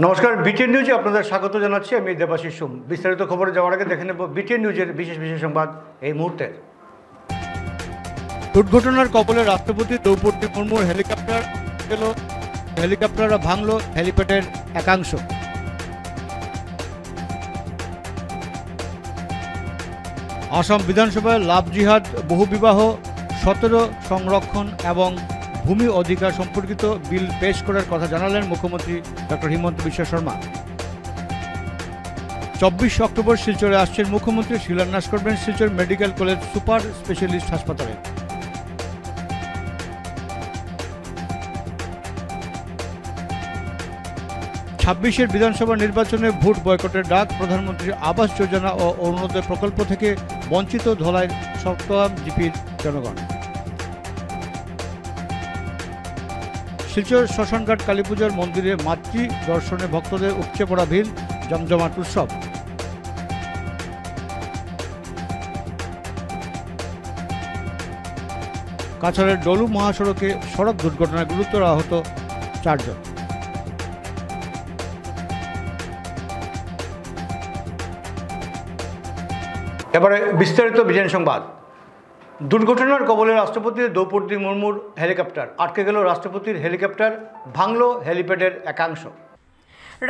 নমস্কার, বিটিএন নিউজে আপনাদের স্বাগত জানাচ্ছি। আমি দেবাশিস সোম। বিস্তারিত খবরে যাওয়ার আগে দেখে নেব বিটিএন নিউজের বিশেষ সংবাদ এই মুহূর্তে। দুর্ঘটনার কবলে রাষ্ট্রপতি দ্রৌপদী মুর্মুর হেলিকপ্টার ভাঙল হেলিপ্যাডের একাংশ। আসাম বিধানসভায় লাভ জিহাদ, বহুবিবাহ, 17 সংরক্ষণ এবং ভূমি অধিকার সম্পর্কিত বিল পেশ করার কথা জানালেন মুখ্যমন্ত্রী ডক্টর হিমন্ত বিশ্ব শর্মা। 24 অক্টোবর শিলচরে আসছেন মুখ্যমন্ত্রী, শিলান্যাস করবেন Silchar medical college super specialist হাসপাতালে। ছাব্বিশের বিধানসভা নির্বাচনে ভোট বয়কটের ডাক, প্রধানমন্ত্রী আবাস যোজনা ও অরুণোদয় প্রকল্প থেকে বঞ্চিত ধলাইয়ের সপ্তম জিপির জনগণ। শিলচর শ্মশানঘাট কালীপুজোর মন্দিরে মাতৃ দর্শনে ভক্তদের উপচে পড়া ভিড়, জমজমাট উৎসব। কাছাড়ের ডলু মহাসড়কে সড়ক দুর্ঘটনায় গুরুতর আহত 4 জন। এবারে বিস্তারিত বিজয় সংবাদ। দুর্ঘটনার কবলে রাষ্ট্রপতি দ্রৌপদী মুর্মুর হেলিকপ্টার আটকে গেল। রাষ্ট্রপতির হেলিকপ্টার ভাঙল হেলিপ্যাডের একাংশ।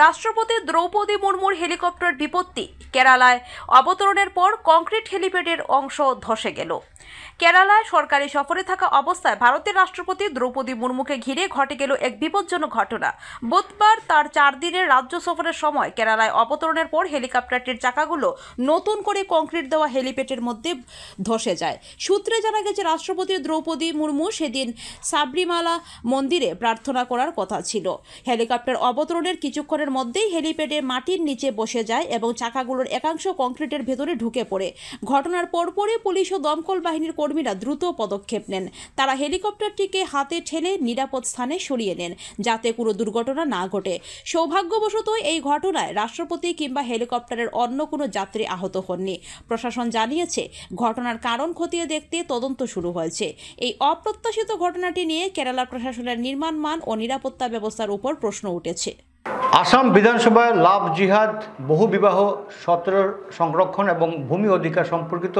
রাষ্ট্রপতি দ্রৌপদী মুর্মুর হেলিকপ্টার বিপত্তি। কেরালায় অবতরণের পর কংক্রিট হেলিপ্যাডের অংশ ধসে গেল। কেরালায় সরকারি সফরে থাকা অবস্থায় ভারতের রাষ্ট্রপতি দ্রৌপদী মুর্মুকে ঘিরে ঘটে গেল এক বিপজ্জনক ঘটনা। বুধবার তার 4 দিনের রাজ্য সফরের সময় কেরালায় অবতরণের পর হেলিকপ্টারটির চাকাগুলো নতুন করে কংক্রিট দেওয়া হেলিপ্যাডের মধ্যে ধসে যায়। সূত্রে জানা গেছে, রাষ্ট্রপতি দ্রৌপদী মুর্মু সেদিন সাবরিমালা মন্দিরে প্রার্থনা করার কথা ছিল। হেলিকপ্টার অবতরণের কিছুক্ষণের মধ্যেই হেলিপ্যাডের মাটির নিচে বসে যায় এবং চাকাগুলোর একাংশ কংক্রিটের ভেতরে ঢুকে পড়ে। ঘটনার পরপরই পুলিশ ও দমকল বাহিনীর কর্মীরা দ্রুত পদক্ষেপ নেন। তারা হেলিকপ্টারটিকে হাতে ঠেলে নিরাপদ স্থানে সরিয়ে নেন, যাতে কোনো দুর্ঘটনা না ঘটে। সৌভাগ্যবশত এই ঘটনায় রাষ্ট্রপতি কিংবা হেলিকপ্টারের অন্য কোনো যাত্রী আহত হননি। প্রশাসন জানিয়েছে, ঘটনার কারণ খতিয়ে দেখতে তদন্ত শুরু হয়েছে। এই অপ্রত্যাশিত ঘটনাটি নিয়ে কেরালা প্রশাসনের নির্মাণ মান ও নিরাপত্তা ব্যবস্থার উপর প্রশ্ন উঠেছে। আসাম বিধানসভায় লাভ জিহাদ, বহুবিবাহ, 17 সংরক্ষণ এবং ভূমি অধিকার সম্পর্কিত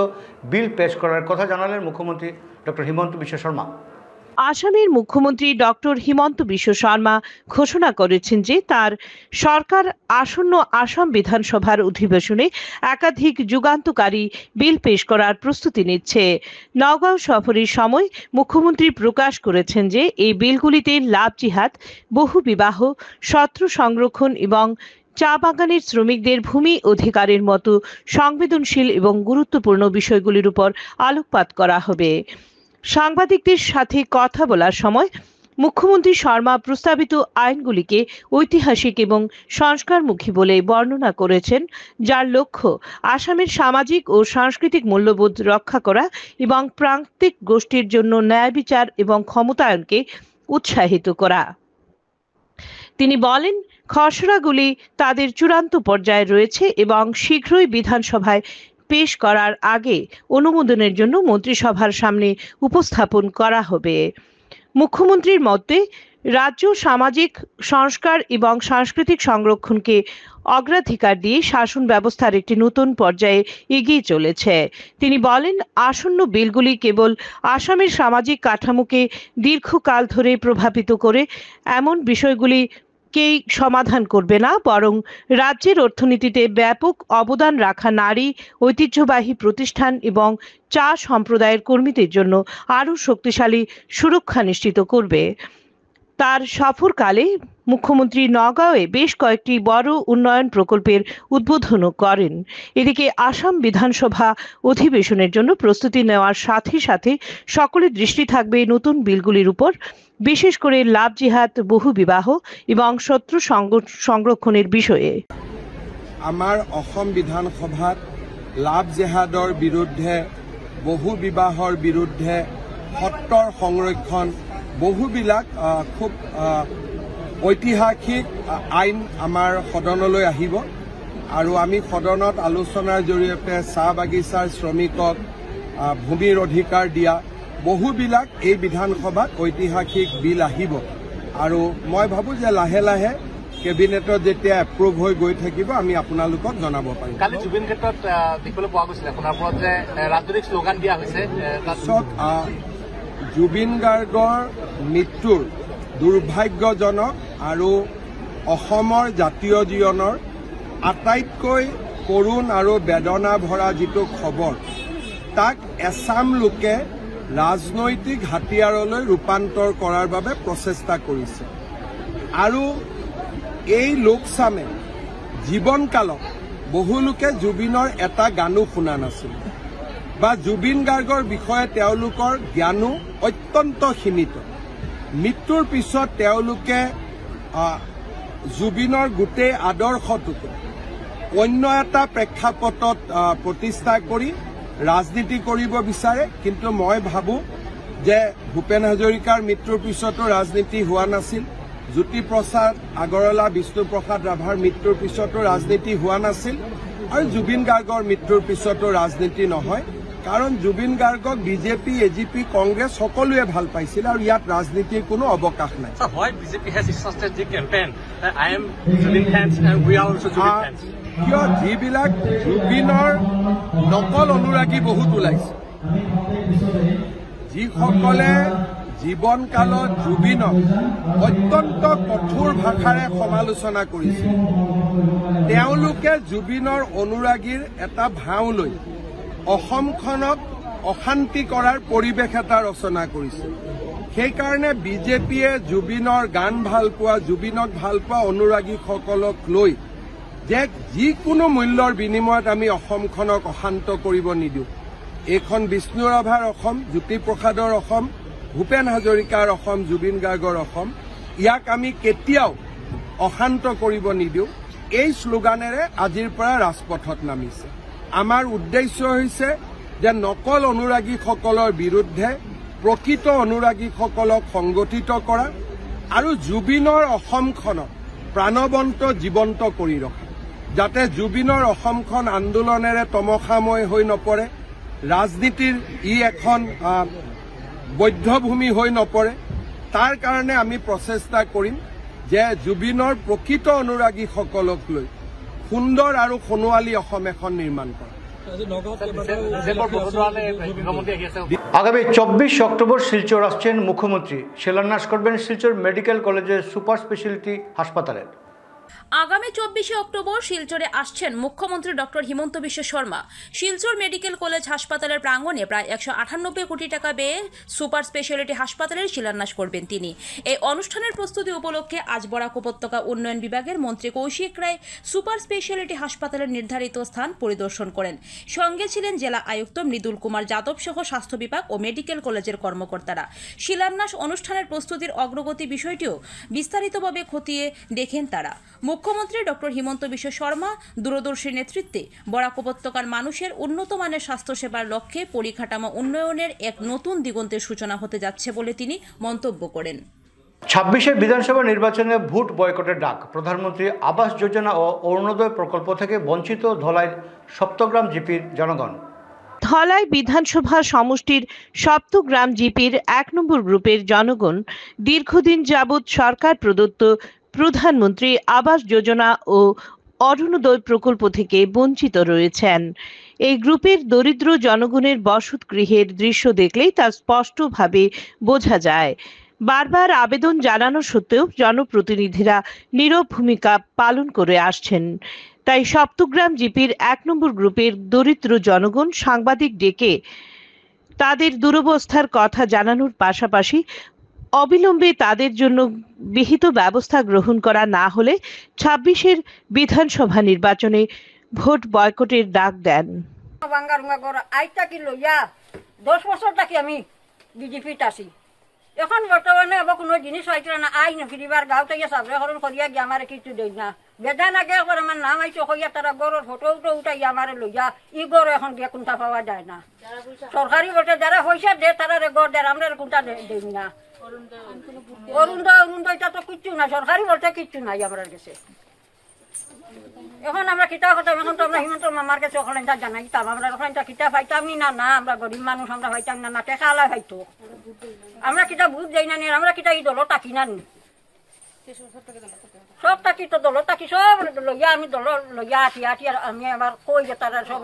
বিল পেশ করার কথা জানালেন মুখ্যমন্ত্রী ডক্টর হিমন্ত বিশ্ব শর্মা। আসামের মুখ্যমন্ত্রী ডক্টর হিমন্ত বিশ্ব শর্মা ঘোষণা করেছেন যে তার সরকার আসন্ন আসাম বিধানসভার অধিবেশনে একাধিক যুগান্তকারী বিল পেশ করার প্রস্তুতি নিচ্ছে। নওগাঁও সফরের সময় মুখ্যমন্ত্রী প্রকাশ করেছেন যে এই বিলগুলিতে লাভ জিহাদ, বহুবিবাহ, 17 সংরক্ষণ এবং চা বাগানের শ্রমিকদের ভূমি অধিকারের মতো সংবেদনশীল এবং গুরুত্বপূর্ণ বিষয়গুলির উপর আলোকপাত করা হবে। সাংবাদিকদের সাথে কথা বলার সময় মুখ্যমন্ত্রী শর্মা প্রস্তাবিত আইনগুলিকে ঐতিহাসিক এবং সংস্কারমুখী বলে বর্ণনা করেছেন, যার লক্ষ্য আসামের সামাজিক ও সাংস্কৃতিক মূল্যবোধ রক্ষা করা এবং প্রান্তিক গোষ্ঠীর জন্য ন্যায় বিচার এবং ক্ষমতায়নকে উৎসাহিত করা। তিনি বলেন, খসড়াগুলি তাদের চূড়ান্ত পর্যায়ে রয়েছে এবং শীঘ্রই বিধানসভায় পেশ করার আগে অনুমোদনের জন্য মন্ত্রিসভার সামনে উপস্থাপন করা হবে। মুখ্যমন্ত্রীর মতে রাজ্য সামাজিক সংস্কার এবং সাংস্কৃতিক সংরক্ষণকে অগ্রাধিকার দিয়ে শাসন ব্যবস্থার একটি নতুন পর্যায়ে এগিয়ে চলেছে। তিনি বলেন, আসন্ন বিলগুলি কেবল আসামের সামাজিক কাঠামোকে দীর্ঘকাল ধরে প্রভাবিত করে এমন বিষয়গুলি কেই সমাধান করবে না, বরং রাজ্যের অর্থনীতিতে ব্যাপক অবদান রাখা নারী, ঐতিহ্যবাহী প্রতিষ্ঠান এবং চা সম্প্রদায়ের কর্মীদের জন্য আরও শক্তিশালী সুরক্ষা নিশ্চিত করবে। তার সফরকালে মুখ্যমন্ত্রী নওগাঁওয়ে বেশ কয়েকটি বড় উন্নয়ন প্রকল্পের উদ্বোধনও করেন। এদিকে আসাম বিধানসভা অধিবেশনের জন্য প্রস্তুতি নেওয়ার সাথে সাথে সকলের দৃষ্টি থাকবে নতুন বিলগুলির উপর, বিশেষ করে লাভ জিহাদ, বহুবিবাহ এবং 17 সংরক্ষণের বিষয়ে। আমাৰ অসম বিধানসভাত লাভ জেহাদৰ বিৰুদ্ধে, বহু বিবাহৰ বিৰুদ্ধে, 17 সংৰক্ষণ, বহুবিলাক খুব ঐতিহাসিক আইন আমাৰ সদনলৈ আহিব আৰু আমি সদনত আলোচনাৰ জৰিয়তে চাহ বাগিচাৰ শ্ৰমিকক ভূমিৰ অধিকাৰ দিয়া বহুবিলাক এই বিধানসভাত ঐতিহাসিক বিল আহিব আৰু মই ভাবো যে লাহে লাহে কেবিনেটত যেতিয়া এপ্ৰুভ হৈ গৈ থাকিব আমি আপোনালোকক জনাব পাৰিম। কালি জুবিন ক্ষেত্ৰত দেখিবলৈ পোৱা গৈছিলে সোণাপুৰত যে ৰাজনৈতিক শ্লোগান দিয়া হৈছে। তাৰপিছত জুবিন গাৰ্গৰ মৃত্যুৰ দুৰ্ভাগ্যজনক আৰু অসমৰ জাতীয় জীৱনৰ আটাইতকৈ কৰুণ আৰু বেদনা ভৰা যিটো খবৰ, তাক এছাম লোকে ৰাজনৈতিক হাতিয়াৰলৈ ৰূপান্তৰ কৰাৰ বাবে প্ৰচেষ্টা কৰিছে। আৰু এই লোকচামে জীৱনকালত বহু লোকে জুবিনৰ এটা গানো শুনা নাছিল বা জুবিন গাৰ্গৰ বিষয়ে তেওঁলোকৰ জ্ঞানো অত্যন্ত সীমিত। মৃত্যুৰ পিছত তেওঁলোকে জুবিনৰ গোটেই আদৰ্শটোকে অন্য এটা প্ৰেক্ষাপটত প্ৰতিষ্ঠা কৰি ৰাজনীতি কৰিব বিচাৰে। কিন্তু মই ভাবোঁ যে ভূপেন হাজৰিকাৰ মৃত্যুৰ পিছতো ৰাজনীতি হোৱা নাছিল, জ্যোতিপ্ৰসাদ আগৰৱালা, বিষ্ণুপ্ৰসাদ ৰাভাৰ মৃত্যুৰ পিছতো ৰাজনীতি হোৱা নাছিল, আৰু জুবিন গাৰ্গৰ মৃত্যুৰ পিছতো ৰাজনীতি নহয়। কাৰণ জুবিন গাৰ্গক বিজেপি, এজিপি, কংগ্ৰেছ সকলোৱে ভাল পাইছিল আৰু ইয়াত ৰাজনীতিৰ কোনো অৱকাশ নাই। কিয় যিবিলাক জুবিনৰ নকল অনুৰাগী বহুত ওলাইছে, যিসকলে জীৱনকালত জুবিনক অত্যন্ত কঠোৰ ভাষাৰে সমালোচনা কৰিছিল, তেওঁলোকে জুবিনৰ অনুৰাগীৰ এটা ভাও লৈ অসমখনক অশান্তি কৰাৰ পৰিৱেশ এটা ৰচনা কৰিছে। সেইকাৰণে বিজেপিয়ে জুবিনৰ গান ভাল পোৱা, জুবিনক ভাল পোৱা অনুৰাগীসকলক লৈ যে যিকোনো মূল্যৰ বিনিময়ত আমি অসমখনক অশান্ত কৰিব নিদিওঁ। এইখন বিষ্ণু ৰাভাৰ অসম, জ্যোতিপ্ৰসাদৰ অসম, ভূপেন হাজৰিকাৰ অসম, জুবিন গাৰ্গৰ অসম, ইয়াক আমি কেতিয়াও অশান্ত কৰিব নিদিওঁ। এই শ্লোগানেৰে আজিৰ পৰা ৰাজপথত নামিছে। আমাৰ উদ্দেশ্য হৈছে যে নকল অনুৰাগীসকলৰ বিৰুদ্ধে প্ৰকৃত অনুৰাগীসকলক সংগঠিত কৰা আৰু জুবিনৰ অসমখনক প্ৰাণৱন্ত জীৱন্ত কৰি ৰখা, যাতে জুবিনৰ অসমখন আন্দোলনেৰে তমসাময় হৈ নপৰে, ৰাজনীতিৰ এখন বৈধভূমি হৈ নপৰে। তাৰ কাৰণে আমি প্ৰচেষ্টা কৰিম যে জুবিনৰ প্ৰকৃত অনুৰাগীসকলক লৈ সুন্দৰ আৰু সোণোৱালী অসম এখন নিৰ্মাণ কৰা। আগামী 24 অক্টোবর শিলচর আসছেন মুখ্যমন্ত্রী। শিলান্যাস করবেন শিলচর মেডিকেল কলেজের সুপার স্পেশালিটি হাসপাতালের। আগামী 24 অক্টোবর শিলচরে আসছেন মুখ্যমন্ত্রী doctor Himanta Biswa Sarma. Silchar medical college হাসপাতালের প্রাঙ্গণে প্রায় 198 কোটি টাকা ব্যয়ে সুপার স্পেশালিটি হাসপাতালের শিলান্যাস করবেন তিনি। এই অনুষ্ঠানের প্রস্তুতি উপলক্ষে আজ বরাক উপত্যকা উন্নয়ন বিভাগের মন্ত্রী কৌশিক রায় সুপার স্পেশালিটি হাসপাতালের নির্ধারিত স্থান পরিদর্শন করেন। সঙ্গে ছিলেন জেলা আয়ুক্ত মৃদুল কুমার যাদব সহ স্বাস্থ্য বিভাগ ও মেডিকেল কলেজের কর্মকর্তারা। শিলান্যাস অনুষ্ঠানের প্রস্তুতির অগ্রগতি বিষয়টিও বিস্তারিতভাবে খতিয়ে দেখেন তারা। মুখ্যমন্ত্রী ডক্টর হিমন্ত বিশ্ব শর্মা দূরদর্শী নেতৃত্বে বরাক উপত্যকার মানুষের উন্নত মানের স্বাস্থ্যসেবার লক্ষ্যে পরিকাঠামো উন্নয়নের এক নতুন দিগন্তের সূচনা হতে যাচ্ছে বলে তিনি মন্তব্য করেন। 26 বিধানসভা নির্বাচনে ভোট বয়কটের ডাক। প্রধানমন্ত্রী আবাস যোজনা ও অরুণোদয় প্রকল্প থেকে বঞ্চিত ধলাই সপ্তগ্রাম জিপির জনগণ। ধলাই বিধানসভা সমষ্টির সপ্তগ্রাম জিপির 1 নম্বর গ্রুপের জনগণ দীর্ঘদিন যাবৎ সরকার প্রদত্ত প্রধানমন্ত্রী আবাস যোজনা ও অরুণোদয় প্রকল্প থেকে বঞ্চিত রয়েছেন। এই গ্রুপের দরিদ্র জনগণের বসতগৃহের দৃশ্য দেখলেই তা স্পষ্টভাবে বোঝা যায়। বারবার আবেদন জানানো সত্ত্বেও জনপ্রতিনিধিরা নীরব ভূমিকা পালন করে আসছেন। তাই সপ্তগ্রাম জিপির 1 নম্বর গ্রুপের দরিদ্র জনগণ সাংবাদিক ডেকে তাদের দুরবস্থার কথা জানানোর পাশাপাশি অবিলম্বে তাদের জন্য বিহিত ব্যবস্থা গ্রহণ করা না হলে 26 বিধানসভা নির্বাচনে ভোট বয়কটের ডাক দেন। 10 বছর থাকি আমি বিজেপিত আছি। এখন বর্তমানে আবার কোনো জিনিস হয়েছিল না, আই না ফিরিবার গাঁও থেকে সাবরেকরণ করিয়া গিয়ে আমার কিছু দেই না। বেদান আগে আমার নাম আইসে হইয়া তারা গড়ের ফটো উঠাই আমার লইয়া ই গড় এখন গিয়ে কোনটা পাওয়া যায় না। সরকারি বলতে যারা পয়সা দেয় তারা গড় দেয়, আমরা কোনটা দেই না। অরুণোদয়টা তো কিচ্ছু না, সরকারি বলতে কিচ্ছু নাই আমার কাছে। এখন আমরা কিতা কথা, এখন তো আমরা হিমন্ত মামার কাছে ওখানে জানাইতাম, আমরা ওখানে কিতা পাইতাম না। না আমরা গরিব মানুষ, আমরা পাইতাম না, টেকা আলা হয়তো আমরা কিতা বুঝ যাই না, আমরা কিতা এই দল টাকি না। সব থাকি তো দল থাকি সব লইয়া আমি দল লইয়া আটি আর আমি আবার কই যে তারা সব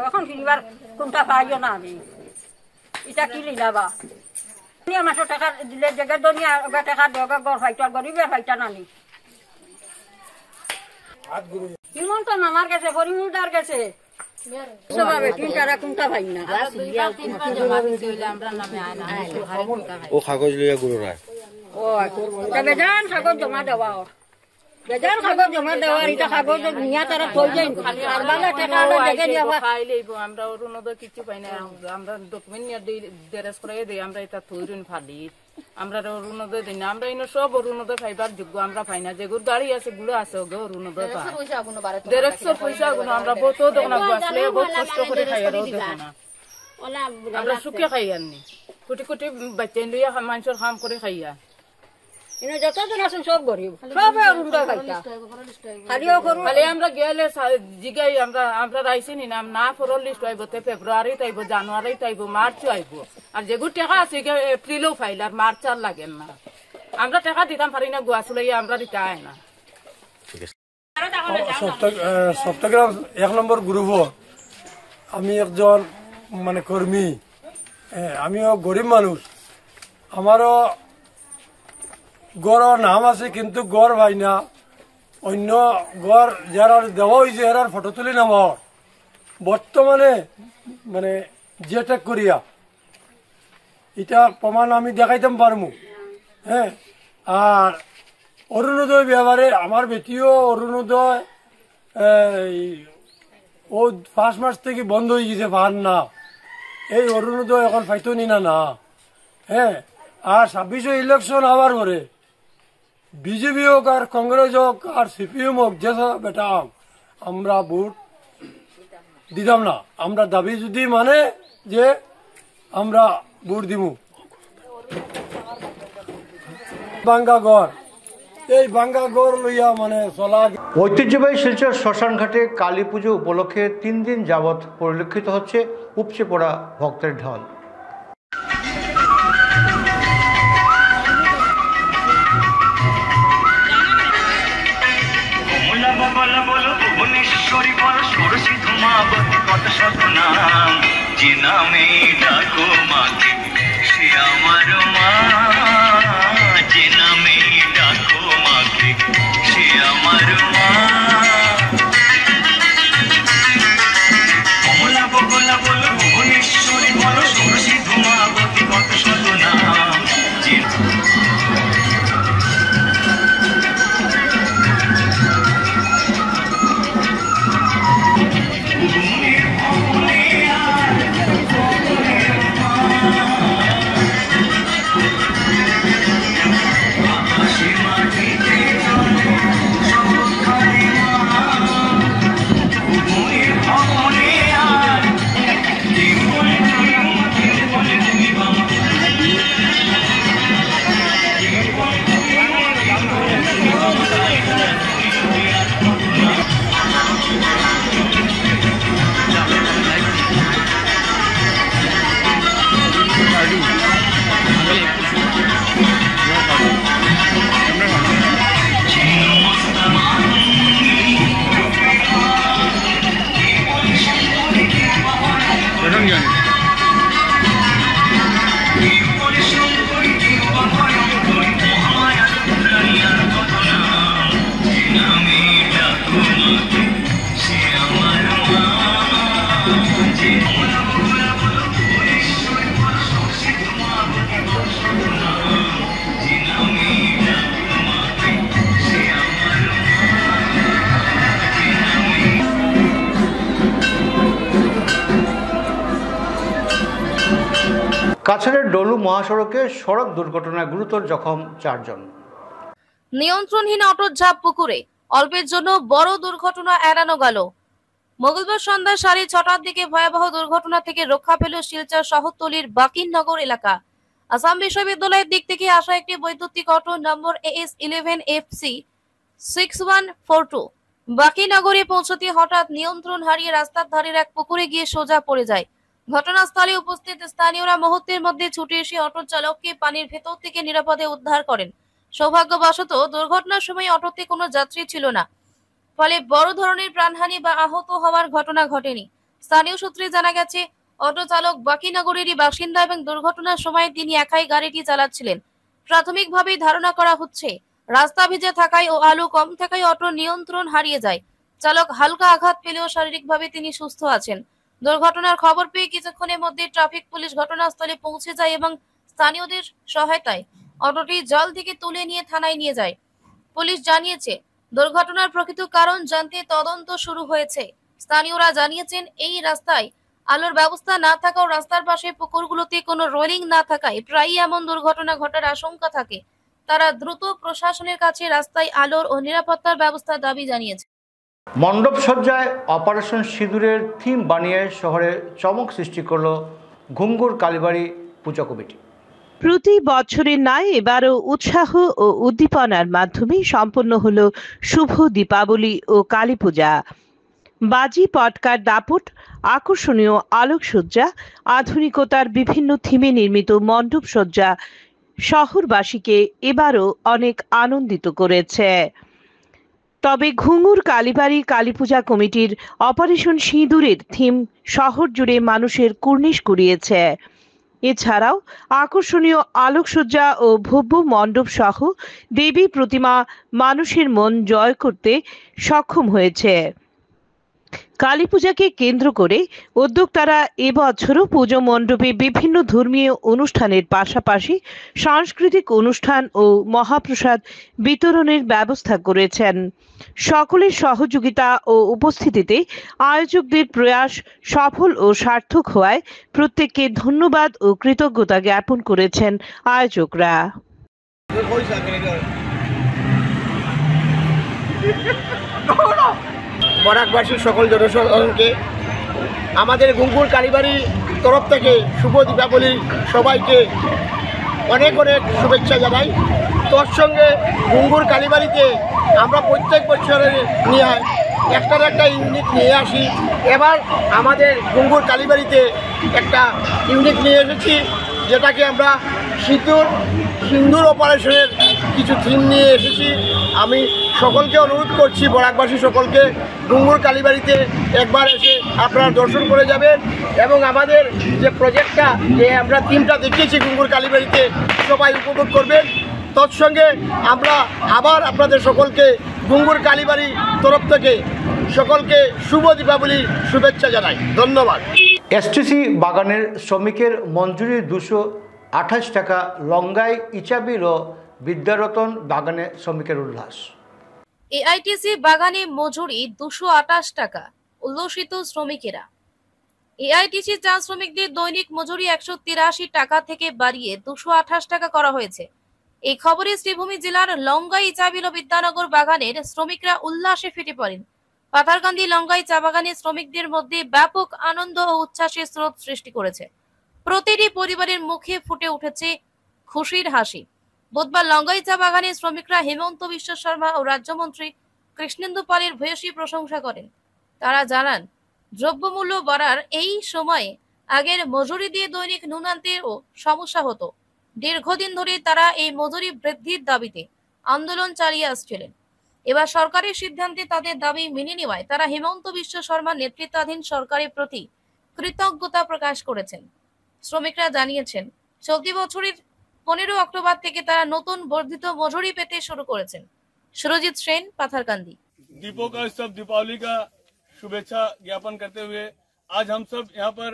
এখন ফিরিবার কোনটা পাইও না আমি এটা কি লিলাবা আমার টাকা দিলে জায়গা দুনিয়া টাকা দেওয়া গড় ফাইটা গরিবের ফাইটা নানি হিমন্ত মামার কাছে পরিমুলদার কাছে ও কাগজ লইয়া গুরু রায় বেজান কাগজ জমা দেওয়া বেজান কাগজ জমা দেওয়ার এটা কাগজ নিয়ে তারা থই যায় আর বাংলা টাকা দেখে নিয়ে খাইলেইব আমরা অরুণোদয় কিছু পাই না আমরা ডকুমেন্ট নিয়ে ডেরেস করে দিই আমরা এটা থইরুন ফালি আমরা অরুণোদয় দিই না আমরা ইনো সব অরুণোদয় পাইবার যোগ্য আমরা পাই না যেগুলো গাড়ি আছে গুলো আছে ওগে অরুণোদয় পাই ডেরেক্টর পয়সা গুলো আমরা বহুত দোকান আসলে বহুত কষ্ট করে খাই আর দেখো না আমরা সুখে খাই আননি কোটি কোটি বাচ্চা লইয়া মানুষের কাম করে খাইয়া যতজন আছেন সব গরিব সব অরুণোদয় পাইতা খালি আমরা গেলে জিগাই আমরা রাইছি নি নাম না ফরল লিস্ট আইব ফেব্রুয়ারি আইব জানুয়ারি আইব মার্চ আইব আর যেগুলো টাকা আছে এপ্রিলেও ফাইল আর মার্চ আর লাগেন না আমরা টাকা দিতাম পারি না গুয়া চুলাইয়া আমরা দিতে আয় না সপ্তাহগ্রাম 1 নম্বর গ্রুপ আমি একজন মানে কর্মী আমিও গরিব মানুষ আমারও গড় নাম আছে কিন্তু গড় ভাই না অন্য গড় যারা দেওয়া হয়েছে এরার ফটো তুলি নাম বর্তমানে মানে জেটেক করিয়া এটা প্রমাণ আমি দেখাইতাম পারমু হ্যাঁ আর অরুণোদয় ব্যাপারে আমার বেটিও অরুণোদয় ও 5 মাস থেকে বন্ধ হয়ে গেছে ভার না এই অরুণোদয় এখন ফাইতো নি না হ্যাঁ আর 26 ইলেকশন আবার করে বিজেপি হোক আর কংগ্রেস হোক আর সিপিএম হোক যেসা বেটা আমরা ভোট দিতাম না আমরা দাবি যদি মানে যে আমরা ভোট দিব বাঙ্গা গড় এই বাঙ্গা গড় লইয়া মানে চলা ঐতিহ্যবাহী শিলচর শ্মশান ঘাটে কালী পুজো উপলক্ষে 3 দিন যাবৎ পরিলক্ষিত হচ্ছে উপচে পড়া ভক্তের ঢল। কাছাড়ের ডলু মহাসড়কে সড়ক দুর্ঘটনায় গুরুতর জখম 4 জন। নিয়ন্ত্রণহীন অটোর ঝাঁপ পুকুরে অল্পের জন্য বড় দুর্ঘটনা এড়ানো গেল। মঙ্গলবার সন্ধ্যা 6:30টার দিকে ভয়াবহ দুর্ঘটনা থেকে রক্ষা পেল শিলচর শহরতলির বাকিরনগর এলাকা। আসাম বিশ্ববিদ্যালয়ের দিক থেকে আসা একটি বৈদ্যুতিক অটো নম্বর AS11FC 6142 বাকিরনগরে পৌঁছতে হঠাৎ নিয়ন্ত্রণ হারিয়ে রাস্তার ধারের এক পুকুরে গিয়ে সোজা পড়ে যায়। ঘটনাস্থলে উপস্থিত স্থানীয়রা মুহূর্তের মধ্যে ছুটে এসে অটো চালককে পানির ভেতর থেকে নিরাপদে উদ্ধার করেন। সৌভাগ্যবশত দুর্ঘটনার সময় অটোতে কোনো যাত্রী ছিল না, ফলে বড় ধরনের প্রাণহানি বা আহত হওয়ার ঘটনা ঘটেনি। স্থানীয় সূত্রে জানা গেছে, অটো চালক বাকিনগরেরই বাসিন্দা এবং দুর্ঘটনার সময় তিনি একাই গাড়িটি চালাচ্ছিলেন। প্রাথমিকভাবে ধারণা করা হচ্ছে, রাস্তা ভিজে থাকায় ও আলো কম থাকায় অটো নিয়ন্ত্রণ হারিয়ে যায়। চালক হালকা আঘাত পেলেও শারীরিকভাবে তিনি সুস্থ আছেন। দুর্ঘটনার খবর পেয়ে কিছুক্ষণের মধ্যে ট্রাফিক পুলিশ ঘটনাস্থলে পৌঁছে যায় এবং স্থানীয়দের সহায়তায় অটোটি জল থেকে তুলে নিয়ে থানায় নিয়ে যায়। পুলিশ জানিয়েছে, দুর্ঘটনার প্রকৃত কারণ জানতে তদন্ত শুরু হয়েছে। স্থানীয়রা জানিয়েছেন, এই রাস্তায় আলোর ব্যবস্থা না থাকাও রাস্তার পাশে পুকুরগুলোতে কোনো রোলিং না থাকায় প্রায়ই এমন দুর্ঘটনা ঘটার আশঙ্কা থাকে। তারা দ্রুত প্রশাসনের কাছে রাস্তায় আলোর ও নিরাপত্তার ব্যবস্থা দাবি জানিয়েছে। মণ্ডপ সজ্জায় অপারেশন সিঁদুরের থিম বানিয়ে শহরে চমক সৃষ্টি করল ঘুঙ্গুর কালীবাড়ি পূজা কমিটি। প্রতি বছরের ন্যায় এবারও উৎসাহ ও উদ্দীপনার মাধ্যমে সম্পন্ন হলো শুভ দীপাবলি ও কালী পূজা। বাজি পটকার দাপট, আকর্ষণীয় আলোকসজ্জা, আধুনিকতার বিভিন্ন থিমে নির্মিত মণ্ডপ সজ্জা শহরবাসীকে এবারও অনেক আনন্দিত করেছে। তবে ঘুঙুর কালীবাড়ি কালীপূজা কমিটির অপারেশন সিঁদুরের থিম শহর জুড়ে মানুষের কুর্নিশ কুড়িয়েছে। এছাড়াও আকর্ষণীয় আলোকসজ্জা ও ভব্য মণ্ডপ সহ দেবী প্রতিমা মানুষের মন জয় করতে সক্ষম হয়েছে। কালী পূজাকে কেন্দ্র করে উদ্যোক্তারা এবছরও পুজো মণ্ডপে বিভিন্ন ধর্মীয় অনুষ্ঠানের পাশাপাশি সাংস্কৃতিক অনুষ্ঠান ও মহাপ্রসাদ বিতরণের ব্যবস্থা করেছেন। সকলের সহযোগিতা ও উপস্থিতিতে আয়োজকদের প্রয়াস সফল ও সার্থক হওয়ায় প্রত্যেককে ধন্যবাদ ও কৃতজ্ঞতা জ্ঞাপন করেছেন আয়োজকরা। বরাকবাসীর সকল জনসাধারণকে আমাদের ঘুঙ্গুর কালীবাড়ির তরফ থেকে শুভ দীপাবলি সবাইকে অনেক অনেক শুভেচ্ছা জানাই। তোর সঙ্গে ঘুঙ্গুর কালীবাড়িতে আমরা প্রত্যেক বছরের নিয়ে একটা ইউনিট নিয়ে আসি। এবার আমাদের ঘুঙ্গুর কালীবাড়িতে একটা ইউনিট নিয়ে এসেছি, যেটাকে আমরা সিঁদুর অপারেশনের কিছু থিম নিয়ে এসেছি। আমি সকলকে অনুরোধ করছি, বরাকবাসী সকলকে ঘুঙ্গুর কালীবাড়িতে একবার এসে আপনারা দর্শন করে যাবেন এবং আমাদের যে প্রজেক্টটা, যে আমরা থিমটা দেখিয়েছি ঘুঙ্গুর কালীবাড়িতে, সবাই উপভোগ করবেন। তৎসঙ্গে আমরা আবার আপনাদের সকলকে ঘুঙ্গুর কালীবাড়ি তরফ থেকে সকলকে শুভ দীপাবলি শুভেচ্ছা জানাই। ধন্যবাদ। এসটিসি বাগানের শ্রমিকের মঞ্জুরি 228 টাকা, লঙ্গাই ইচাবিল ও বিদ্যারতন বাগানে শ্রমিকের উল্লাস। এআইটিসি বাগানে মজুরি 228 টাকা, উল্লসিত শ্রমিকেরা। এআইটিসি চা শ্রমিকদের দৈনিক মজুরি 183 টাকা থেকে বাড়িয়ে 228 টাকা করা হয়েছে। এই খবরে শ্রীভূমি জেলার লঙ্গাই ইচাবিল বিদ্যানগর বাগানের শ্রমিকরা উল্লাসে ফেটে পড়েন। পাথারকান্দি লঙ্গাই চা বাগানের শ্রমিকদের মধ্যে ব্যাপক আনন্দ ও উচ্ছ্বাসের স্রোত সৃষ্টি করেছে। প্রতিটি পরিবারের মুখে ফুটে উঠেছে খুশির হাসি। বুধবার লঙ্গাই চা বাগানের শ্রমিকরা হেমন্ত বিশ্ব শর্মা ও রাজ্যমন্ত্রী কৃষ্ণেন্দু পালের ভূয়সী প্রশংসা করেন। তারা জানান, দ্রব্যমূল্য বাড়ার এই সময়ে আগের মজুরি দিয়ে দৈনিক নুন আনতে ও সমস্যা হতো। দীর্ঘদিন ধরে তারা এই মজুরি বৃদ্ধির দাবিতে আন্দোলন চালিয়ে আসছিলেন। এবার সরকারের সিদ্ধান্তে তাদের দাবি মেনে নেওয়ায় তারা হেমন্ত বিশ্ব শর্মার নেতৃত্বাধীন সরকারের প্রতি কৃতজ্ঞতা প্রকাশ করেছেন। শ্রমিকরা জানিয়েছেন, চলতি বছরের 15 অক্টোবর থেকে তারা নতুন বর্ধিত মজুরি পেতে শুরু করেছেন। সুরজিৎ সেন, পাথারকান্দি। दीपों का उत्सव दीपावली का शुभेच्छा ज्ञापन करते हुए आज हम सब यहाँ पर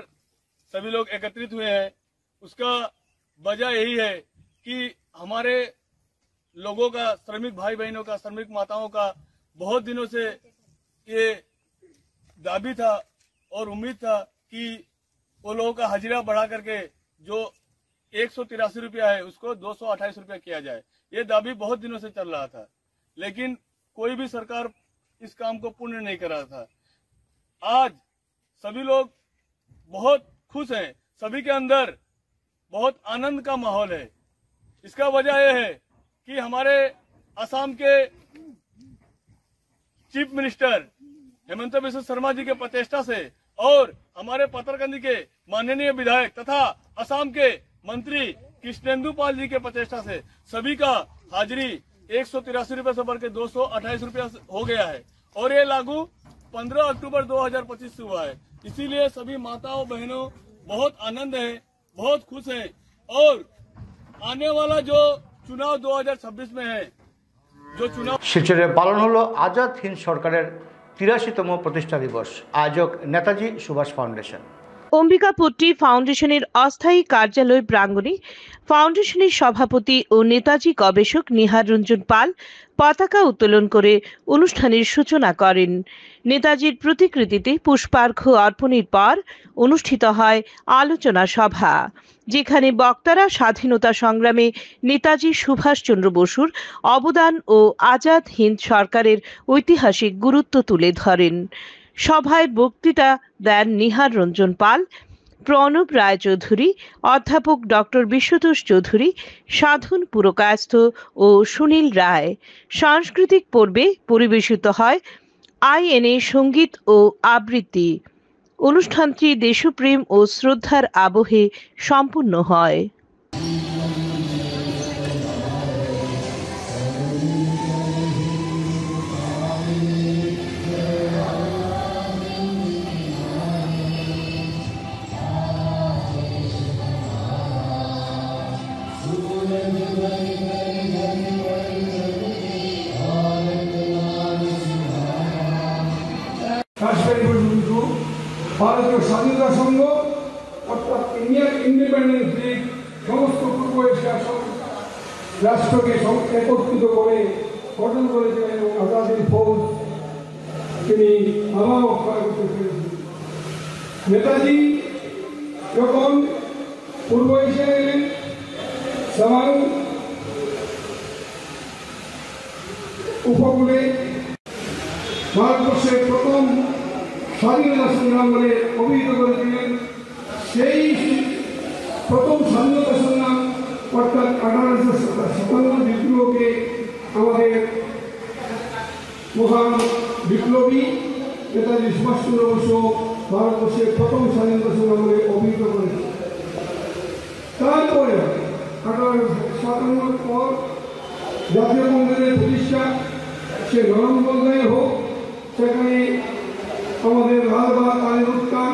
सभी लोग एकत्रित हुए हैं। उसका वजह यही है कि हमारे लोगों का, श्रमिक भाई बहनों का, श्रमिक माताओं का बहुत दिनों से ये दाबी था और उम्मीद था कि वो लोगों का हाजिरा बढ़ा करके जो 183 रुपया है उसको 228 रुपया किया जाए। ये दाबी बहुत दिनों से चल रहा था, लेकिन कोई भी सरकार इस काम को पूर्ण नहीं कर रहा था। आज सभी लोग बहुत खुश हैं, सभी के अंदर बहुत आनंद का माहौल है। इसका वजह यह है कि हमारे असम के चीफ मिनिस्टर हेमंत बिस्व शर्मा जी के प्रचेष्टा से और हमारे पाथरकांदी के माननीय विधायक तथा असम के मंत्री कृष्णेंदु पाल जी के प्रचेष्टा से सभी का हाजिरी 183 रुपए से बढ़ के 228 रुपया हो गया है और ये लागू 15 अक्टूबर 2025 से हुआ है। इसीलिए सभी माताओं बहनों बहुत आनंद है, बहुत खुश है और आने वाला जो चुनाव 2026 में है, जो चुनाव শিলচরে পালন হলো আজাদ হিন্দ সরকারের 83তম প্রতিষ্ঠা দিবস। আয়োজক নেতাজি সুভাষ ফাউন্ডেশন। অম্বিকাপট্টি ফাউন্ডেশনের অস্থায়ী কার্যালয় প্রাঙ্গণে ফাউন্ডেশনের সভাপতি ও নেতাজি গবেষক নিহার রঞ্জন পাল পতাকা উত্তোলন করে অনুষ্ঠানের সূচনা করেন। নেতাজির প্রতিকৃতিতে পুষ্পার্ঘ্য অর্পণের পর অনুষ্ঠিত হয় আলোচনা সভা, যেখানে বক্তারা স্বাধীনতা সংগ্রামে নেতাজি সুভাষচন্দ্র বসুর অবদান ও আজাদ হিন্দ সরকারের ঐতিহাসিক গুরুত্ব তুলে ধরেন। সভায় বক্তৃতা দেন নিহার রঞ্জন পাল, প্রণব রায়চৌধুরী, অধ্যাপক ডক্টর বিশ্বতোষ চৌধুরী, সাধন পুরকায়স্থ ও সুনীল রায়। সাংস্কৃতিক পর্বে পরিবেশিত হয় আইএনএ সঙ্গীত ও আবৃত্তি। অনুষ্ঠানটি দেশপ্রেম ও শ্রদ্ধার আবহে সম্পন্ন হয়। ভারতীয় স্বাধীনতা সংঘ অর্থাৎ ইন্ডিয়ান ইন্ডিপেন্ডেন্স লীগ সমস্ত পূর্ব এশিয়ার রাষ্ট্রকে একত্রিত করে গঠন করেছিলেন এবং আজাদের ফৌজ তিনি আবারও ক্ষয় করতে পেরেছিলেন। নেতাজি যখন পূর্ব এশিয়া এলেন সামাং উপকূলে ভারতবর্ষের প্রথম স্বাধীনতা সংগ্রাম বলে অভিহিত করেছিলেন। সেই প্রথম স্বাধীনতা সংগ্রাম অর্থাৎ 1857 বিপ্লবকে আমাদের মহান বিপ্লবী নেতাজি সুভাষচন্দ্র বসু ভারতবর্ষের প্রথম স্বাধীনতা সংগ্রাম বলে অভিহিত করেছেন। তারপরে 1857 পর জাতীয় কংগ্রেসের প্রতিষ্ঠা, সে নরমবন্ধায় হোক, সেখানে আমাদের লালবাগ আলিরুত্তান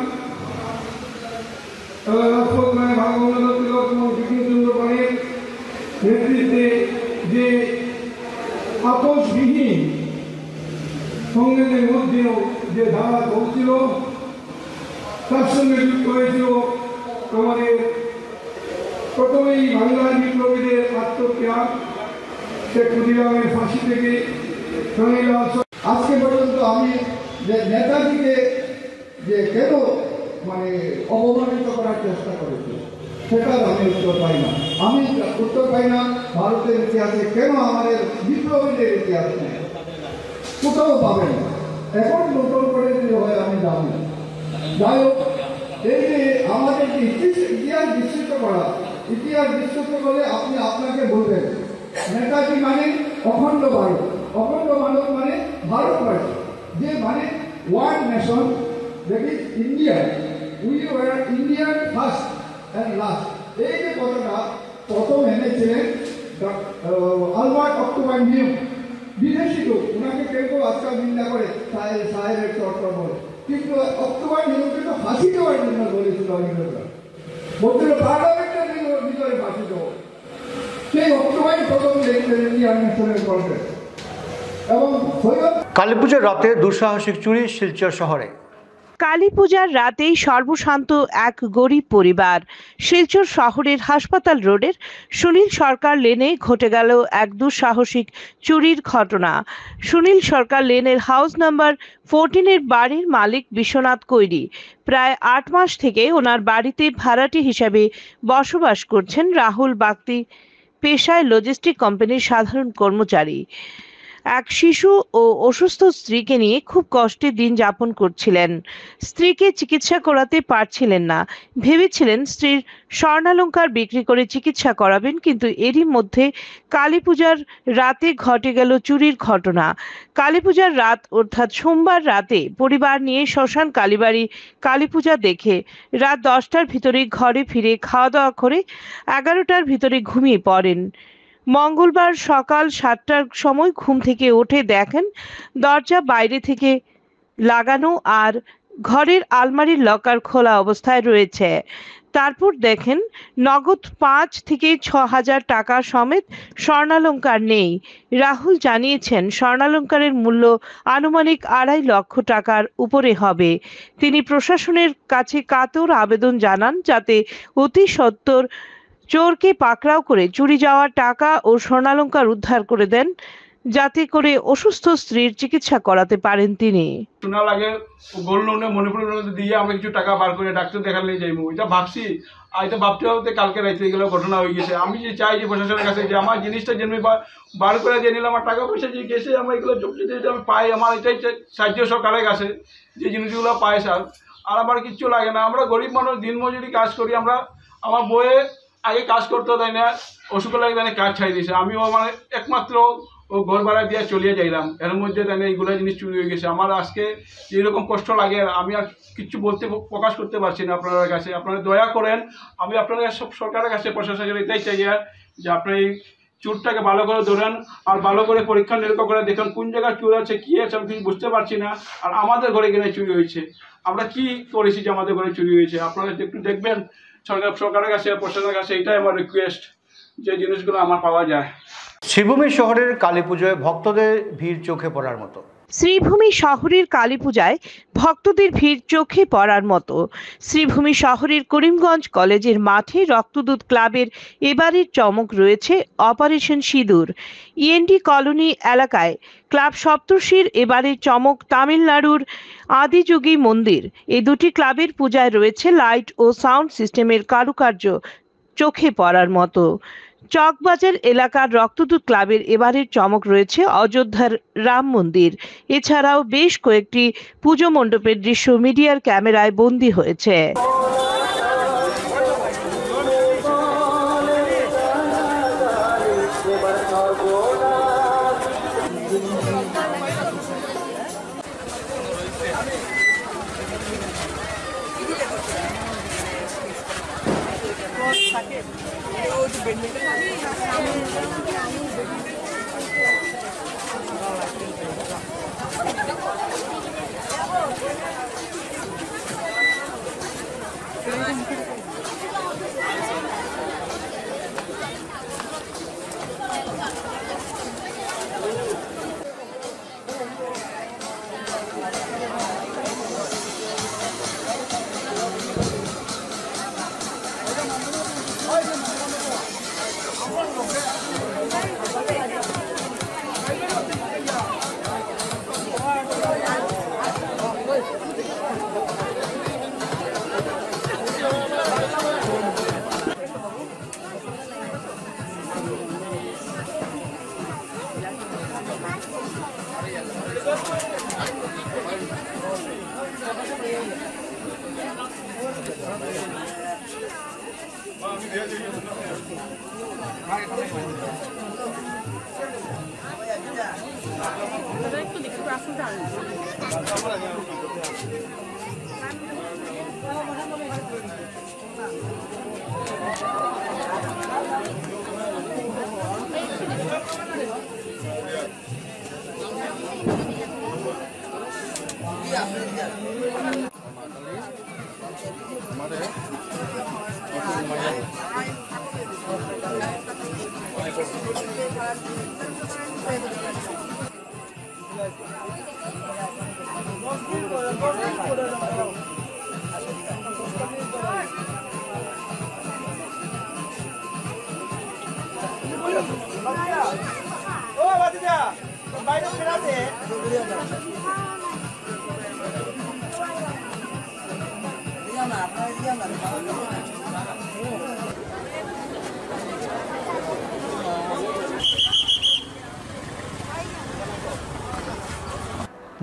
রাজপথ রায় ভাগবন্দ্র তিলক এবং বিপিনচন্দ্র পালের নেতৃত্বে যে আপোষবিহীন সংগ্রামের মধ্যেও যে ধারা চলছিল, তার সঙ্গে যুক্ত হয়েছিল আমাদের প্রথমেই বাংলার বিপ্লবীদের আত্মত্যাগ, শেখ মুজিবুরের ফাঁসি থেকে আজকে পর্যন্ত আমি যে নেতাজিকে যে কেন মানে অবমানিত করার চেষ্টা করেছি সেটার আমি উত্তর পাই না। আমি উত্তর পাই না ভারতের ইতিহাসে কেন আমাদের বিপ্লবীদের ইতিহাস নেই, কোথাও পাবেন না। এখন নতুন করে যদি হয় আমি জানি না। যাই হোক, এই যে আমাদের ইতিহাস বিস্তৃত করা, ইতিহাস বিস্তৃত করলে আপনি আপনাকে বলবেন নেতাজি মানে অখণ্ড ভারত, অখণ্ড ভারত মানে ভারতবর্ষ, যে মানে one nation, that is India, we were Indian first and last. এই যে কথাটা প্রথম এনেছিলেন আলবার্ট অক্টোপার নিউ, বিদেশি লোক, ওনাকে কেউ কেউ আজকাল নিন্দা করে সাহেবের চর্চা বলে, কিন্তু অক্টোপার নিউকে তো ফাঁসি দেওয়ার জন্য বলেছিল ইংরেজরা, বলছিল পার্লামেন্টের ভিতরে ফাঁসি দেবো। সেই অক্টোপার প্রথম দেখলেন ইন্ডিয়ান ন্যাশনাল কংগ্রেস। কালী পুজোর রাতে দুঃসাহসিক চুরি শিলচর শহরে। কালী পূজার রাতেই সর্বশান্ত এক গরিব পরিবার। শিলচর শহরের হাসপাতাল রোডের সুনীল সরকার লেনে ঘটে গেল এক দুঃসাহসিক চুরির ঘটনা। সুনীল সরকার লেনের হাউস নাম্বার 14-এর বাড়ির মালিক বিশ্বনাথ কৈরি প্রায় 8 মাস থেকে ওনার বাড়িতে ভাড়াটে হিসাবে বসবাস করছেন রাহুল বাগতি, পেশায় লজিস্টিক কোম্পানির সাধারণ কর্মচারী। এক শিশু ও অসুস্থ স্ত্রীকে নিয়ে খুব কষ্টে দিন যাপন করছিলেন। স্ত্রীকে চিকিৎসা করাতে পারছিলেন না, ভেবেছিলেন স্ত্রীর স্বর্ণালংকার বিক্রি করে চিকিৎসা করাবেন, কিন্তু এরই মধ্যে কালী পূজার রাতে ঘটে গেল চুরির ঘটনা। কালী পূজার রাত অর্থাৎ সোমবার রাতে পরিবার নিয়ে শ্মশান কালীবাড়ি কালী পূজা দেখে রাত 10টার ভিতরে ঘরে ফিরে খাওয়া দাওয়া করে 11টার ভিতরে ঘুমিয়ে পড়েন। মঙ্গলবার সকাল 7টার সময় ঘুম থেকে উঠে দেখেন দরজা বাইরে থেকে লাগানো আর ঘরের আলমারির লকার খোলা অবস্থায় রয়েছে। তারপর দেখেন নগদ 5 থেকে 6,000 টাকা সমেত স্বর্ণালংকার নেই। রাহুল জানিয়েছেন স্বর্ণালংকারের মূল্য আনুমানিক 2.5 লক্ষ টাকার উপরে হবে। তিনি প্রশাসনের কাছে কাতর আবেদন জানান যাতে অতি সত্বর চোরকে পাকড়াও করে চুরি যাওয়া টাকা ও স্বর্ণালংকার উদ্ধার করে দেন, যাতে করে অসুস্থ স্ত্রীর চিকিৎসা করাতে পারেন তিনি। শোনা লাগে গোল্ড লোনে মণিপুর লোনে দিয়ে আমি কিছু টাকা বার করে ডাক্তার দেখালে যাইবো, এটা ভাবছি। এটা ভাবতে ভাবতে কালকে রাইতে এগুলো ঘটনা হয়ে গেছে। আমি যে চাই যে প্রশাসনের কাছে যে আমার জিনিসটা যেমনি বার করে দিয়ে নিলাম, আমার টাকা পয়সা যে গেছে আমার এগুলো যদি আমি পাই, আমার এটাই সাহায্য সরকারের কাছে যে জিনিসগুলো পাই স্যার। আর আমার কিচ্ছু লাগে না, আমরা গরিব মানুষ দিনমজুরি কাজ করি। আমার বইয়ে আগে কাজ করতে তাই না, অসুখ লাগে তাই কাজ ছাড়ি দিয়েছে। আমিও মানে একমাত্র ও ঘর ভাড়া দিয়ে চলিয়ে যাইলাম, এর মধ্যে তাই না এইগুলো জিনিস চুরি হয়ে গেছে। আমার আজকে যেরকম কষ্ট লাগে আমি আর কিছু প্রকাশ করতে পারছি না আপনাদের কাছে। আপনারা দয়া করেন, আমি আপনাদের সব সরকারের কাছে প্রশাসনের এটাই চাই যে আপনি এই চোরটাকে ভালো করে ধরেন আর ভালো করে পরীক্ষা নিরীক্ষা করে দেখেন কোন জায়গায় চোর আছে, কী আছে, আমি কিছু বুঝতে পারছি না। আর আমাদের ঘরে কিনে চুরি হয়েছে, আমরা কি করেছি যে আমাদের ঘরে চুরি হয়েছে? আপনারা একটু দেখবেন সরকারের কাছে, প্রশাসনের কাছে, এটাই আমার রিকোয়েস্ট যে জিনিসগুলো আমার পাওয়া যায়। শ্রীভূমি শহরের কালী পুজোয় ভক্তদের ভিড় চোখে পড়ার মতো। শ্রীভূমি শহরের কালী পূজায় ভক্তদের ভিড় চোখে পড়ার মতো। শ্রীভূমি শহরের করিমগঞ্জ কলেজের মাঠে রক্তদূত ক্লাবের এবারের চমক রয়েছে অপারেশন সিঁদুর। ইএনডি কলোনি এলাকায় ক্লাব সপ্তর্ষির এবারের চমক তামিলনাড়ুর আদিযোগী মন্দির। এই দুটি ক্লাবের পূজায় রয়েছে লাইট ও সাউন্ড সিস্টেমের কারুকার্য চোখে পড়ার মতো। চকবাজার এলাকার রক্তদূত ক্লাবের এবারের চমক রয়েছে অযোধ্যার রাম মন্দির। এছাড়াও বেশ কয়েকটি পুজো মণ্ডপের দৃশ্য মিডিয়ার ক্যামেরায় বন্দী হয়েছে।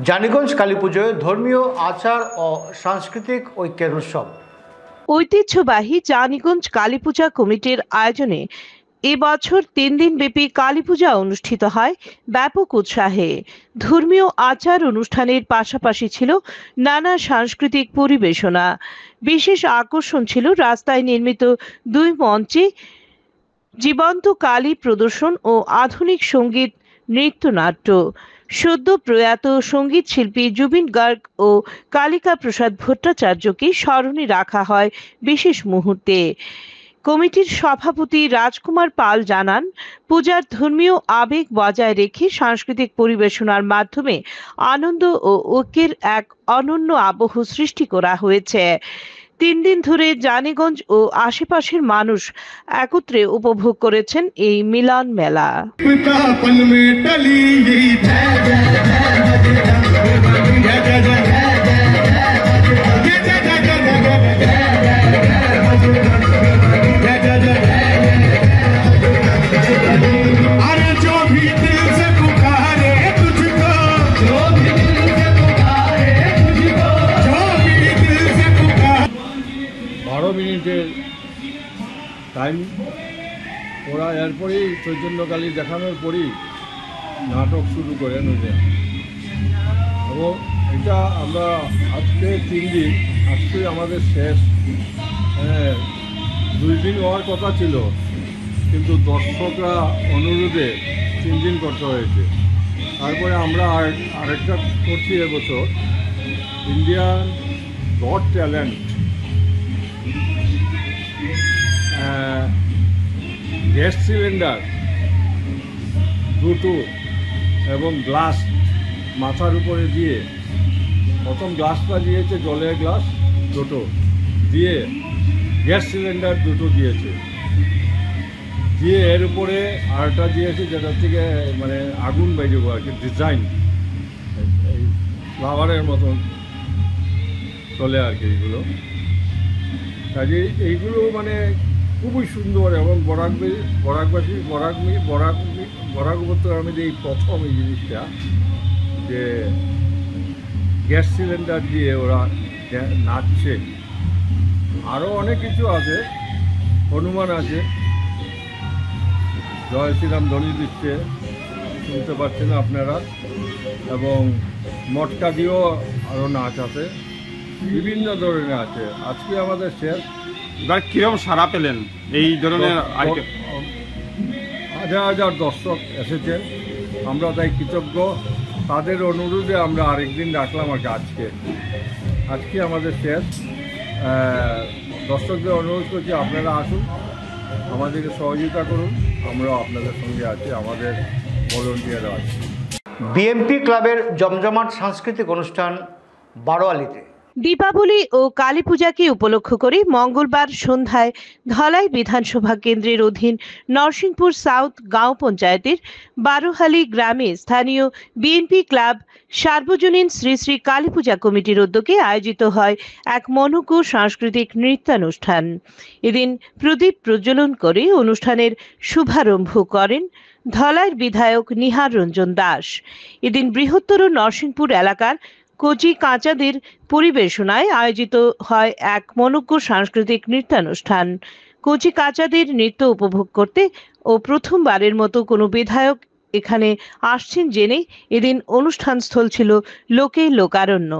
জানিগঞ্জ কালী পুজোয় ধর্মীয় আচার ও সাংস্কৃতিক ঐক্যের উৎসব। ঐতিহ্যবাহী জানিগঞ্জ কালী পূজা কমিটির আয়োজনে এবছর 3 দিন ব্যাপী কালী পূজা অনুষ্ঠিত হয় ব্যাপক উৎসাহে। ধর্মীয় আচার অনুষ্ঠানের পাশাপাশি ছিল নানা সাংস্কৃতিক পরিবেশনা। বিশেষ আকর্ষণ ছিল রাস্তায় নির্মিত 2 মঞ্চে জীবন্ত কালী প্রদর্শন ও আধুনিক সঙ্গীত নৃত্যনাট্য। সদ্য প্রয়াত সঙ্গীত শিল্পী জুবিন গার্গ ও কালিকা প্রসাদ ভট্টাচার্যকে স্মরণে রাখা হয় বিশেষ মুহূর্তে। কমিটির সভাপতি রাজকুমার পাল জানান, পূজার ধর্মীয় আবেগ বজায় রেখে সাংস্কৃতিক পরিবেশনার মাধ্যমে আনন্দ ও ঐক্যের এক অনন্য আবহ সৃষ্টি করা হয়েছে। 3 দিন ধরে জানিগঞ্জ ও আশেপাশের মানুষ একত্রে উপভোগ করেছেন এই মিলন মেলা। মিনিটের টাইম ওরা এরপরেই চৈতন্যকালী দেখানোর পরই নাটক শুরু করেন ওদের। এবং এটা আমরা আজকে 3 দিন, আজকে আমাদের শেষ। 2 দিন হওয়ার কথা ছিল, কিন্তু দর্শকরা অনুরোধে 3 দিন করতে হয়েছে। তারপরে আমরা আরেকটা করছি এবছর, Indian god talent gas cylinder দুটো এবং গ্লাস মাথার উপরে দিয়ে, প্রথম গ্লাসটা দিয়েছে জলের গ্লাস দুটো দিয়ে, গ্যাস সিলিন্ডার দুটো দিয়েছে দিয়ে, এর উপরে আরেকটা দিয়েছে যেটা থেকে মানে আগুন বেরিয়ে আর কি, ডিজাইন এই ফ্লাওয়ারের মতন চলে আর কি এগুলো। কাজে এইগুলো মানে খুবই সুন্দর। এবং বরাক উপত্যকার মধ্যে এই প্রথম এই জিনিসটা, যে গ্যাস সিলিন্ডার দিয়ে ওরা নাচছে। আরও অনেক কিছু আছে, হনুমান আছে, জয় শ্রীরাম ধ্বনি দিচ্ছে, শুনতে পাচ্ছেন আপনারা। এবং মটকা দিয়েও আরও নাচ আছে, বিভিন্ন ধরনের আছে। আজকে আমাদের শেষ। কিরকম সাড়া পেলেন এই ধরনের? 1000 দর্শক এসেছেন, আমরা তাই কৃতজ্ঞ। তাদের অনুরোধে আমরা আরেকদিন রাখলাম আর কি। আজকে আমাদের শেষ। দর্শকদের অনুরোধ করছি আপনারা আসুন, আমাদেরকে সহযোগিতা করুন, আমরাও আপনাদের সঙ্গে আছি, আমাদের ভলেন্টিয়াররা আছে। বিএমপি ক্লাবের জমজমাট সাংস্কৃতিক অনুষ্ঠান বারোয়ালিতে। দীপাবলি ও কালী পূজাকে উপলক্ষ করে মঙ্গলবার সন্ধ্যায় ধলাই বিধানসভা কেন্দ্রের অধীন নরসিংপুর সাউথ গাঁও পঞ্চায়েতের বারোহালি গ্রামে স্থানীয় বিএনপি ক্লাব সার্বজনীন শ্রী শ্রী কালী পূজা কমিটির উদ্যোগে আয়োজিত হয় এক মনোজ্ঞ সাংস্কৃতিক নৃত্যানুষ্ঠান। এদিন প্রদীপ প্রজ্বলন করে অনুষ্ঠানের শুভারম্ভ করেন ধলাইয়ের বিধায়ক নিহার রঞ্জন দাস। এদিন বৃহত্তর নরসিংপুর এলাকার কচি কাঁচাদের পরিবেশনায় আয়োজিত হয় এক মনোজ্ঞ সাংস্কৃতিক নৃত্যানুষ্ঠান। কচি কাঁচাদের নৃত্য উপভোগ করতে ও প্রথমবারের মতো কোনো বিধায়ক এখানে আসছেন জেনে এদিন অনুষ্ঠানস্থল ছিল লোকে লোকারণ্য।